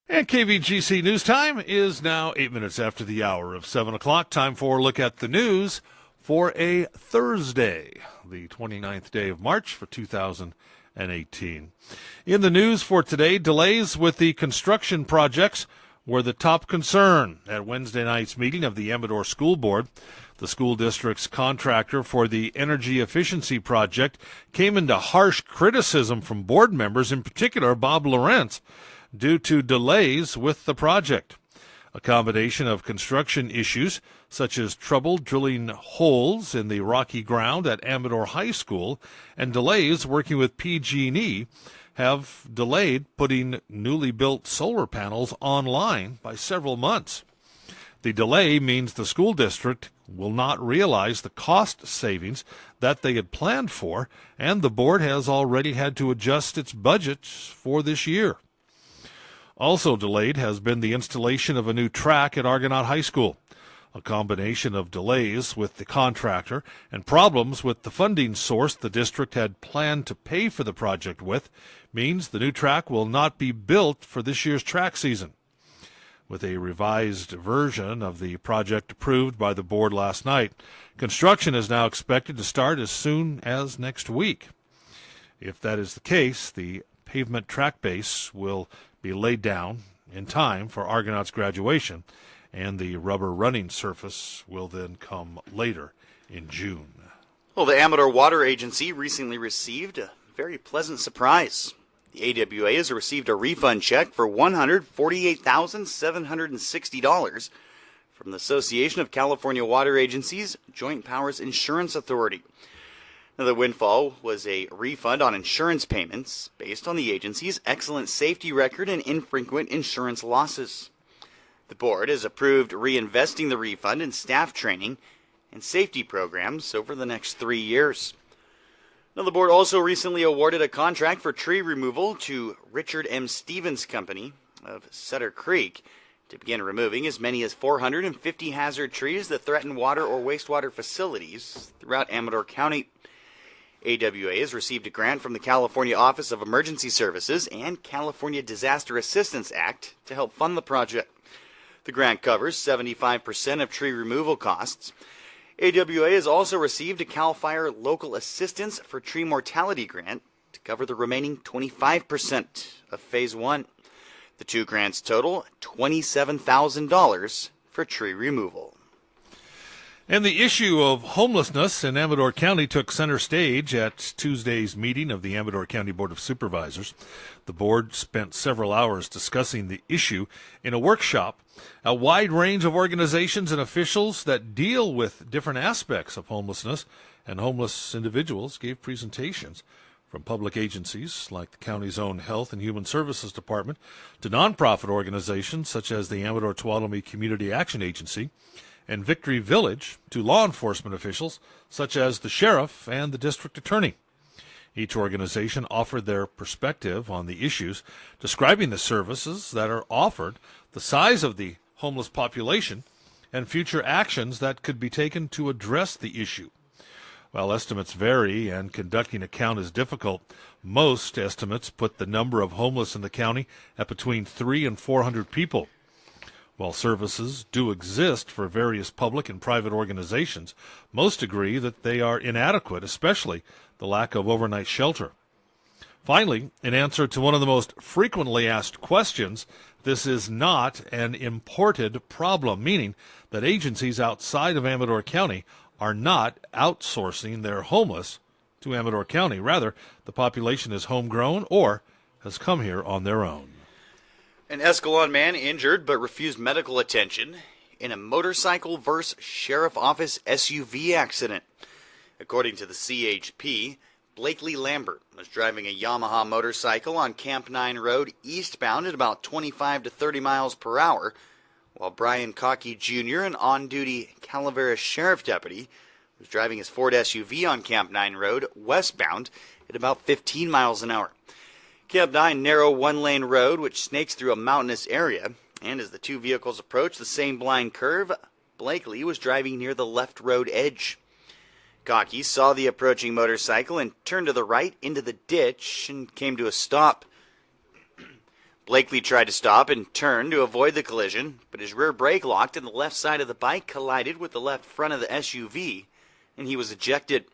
And KVGC News Time is now 8 minutes after the hour of 7 o'clock. Time for a look at the news for a Thursday, the 29th day of March for 2018. In the news for today, delays with the construction projects were the top concern at Wednesday night's meeting of the Amador School Board. The school district's contractor for the energy efficiency project came into harsh criticism from board members, in particular Bob Lawrence, due to delays with the project. A combination of construction issues, such as trouble drilling holes in the rocky ground at Amador High School, and delays working with PG&E, have delayed putting newly built solar panels online by several months. The delay means the school district will not realize the cost savings that they had planned for, and the board has already had to adjust its budget for this year. Also delayed has been the installation of a new track at Argonaut High School. A combination of delays with the contractor and problems with the funding source the district had planned to pay for the project with means the new track will not be built for this year's track season. With a revised version of the project approved by the board last night, construction is now expected to start as soon as next week. If that is the case, the pavement track base will be laid down in time for Argonaut's graduation, and the rubber running surface will then come later in June. Well, the Amador Water Agency recently received a very pleasant surprise. The AWA has received a refund check for $148,760 from the Association of California Water Agencies Joint Powers Insurance Authority. Now, the windfall was a refund on insurance payments based on the agency's excellent safety record and infrequent insurance losses. The board has approved reinvesting the refund in staff training and safety programs over the next 3 years. Now, the board also recently awarded a contract for tree removal to Richard M. Stevens Company of Sutter Creek to begin removing as many as 450 hazard trees that threaten water or wastewater facilities throughout Amador County. AWA has received a grant from the California Office of Emergency Services and California Disaster Assistance Act to help fund the project. The grant covers 75% of tree removal costs. AWA has also received a CAL FIRE Local Assistance for Tree Mortality grant to cover the remaining 25% of Phase 1. The two grants total $27,000 for tree removal. And the issue of homelessness in Amador County took center stage at Tuesday's meeting of the Amador County Board of Supervisors. The board spent several hours discussing the issue in a workshop. A wide range of organizations and officials that deal with different aspects of homelessness and homeless individuals gave presentations, from public agencies like the county's own Health and Human Services Department to nonprofit organizations such as the Amador Tuolumne Community Action Agency and Victory Village, to law enforcement officials such as the sheriff and the district attorney. Each organization offered their perspective on the issues, describing the services that are offered, the size of the homeless population, and future actions that could be taken to address the issue. While estimates vary and conducting a count is difficult, most estimates put the number of homeless in the county at between 300 and 400 people. While services do exist for various public and private organizations, most agree that they are inadequate, especially the lack of overnight shelter. Finally, in answer to one of the most frequently asked questions, this is not an imported problem, meaning that agencies outside of Amador County are not outsourcing their homeless to Amador County. Rather, the population is homegrown or has come here on their own. An Escalon man injured but refused medical attention in a motorcycle versus sheriff office SUV accident. According to the CHP, Blakely Lambert was driving a Yamaha motorcycle on Camp 9 Road eastbound at about 25 to 30 miles per hour, while Brian Cockey Jr., an on-duty Calaveras sheriff deputy, was driving his Ford SUV on Camp 9 Road westbound at about 15 miles an hour. Camp 9 narrow one-lane road which snakes through a mountainous area, and as the two vehicles approached the same blind curve, Blakely was driving near the left road edge. Cockey saw the approaching motorcycle and turned to the right into the ditch and came to a stop. Blakely tried to stop and turn to avoid the collision, but his rear brake locked and the left side of the bike collided with the left front of the SUV, and he was ejected.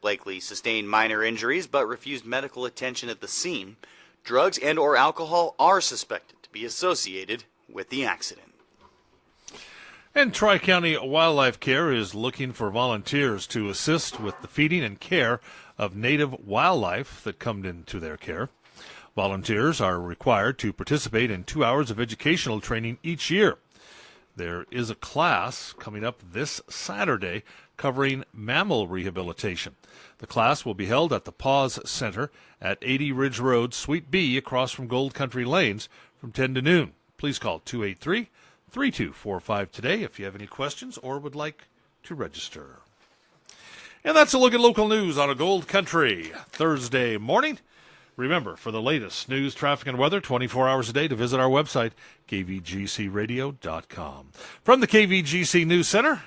Blakely sustained minor injuries but refused medical attention at the scene. Drugs and or alcohol are suspected to be associated with the accident. And Tri-County Wildlife Care is looking for volunteers to assist with the feeding and care of native wildlife that come into their care. Volunteers are required to participate in 2 hours of educational training each year. There is a class coming up this Saturday covering mammal rehabilitation. The class will be held at the Paws Center at 80 Ridge Road, Suite B, across from Gold Country Lanes from 10 to noon. Please call 283-3245 today if you have any questions or would like to register. And that's a look at local news on a Gold Country Thursday morning. Remember, for the latest news, traffic, and weather, 24 hours a day, to visit our website, kvgcradio.com. From the KVGC News Center,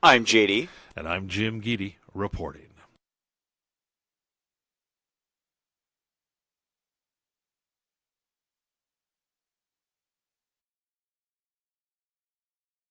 I'm JD. And I'm Jim Geedy reporting.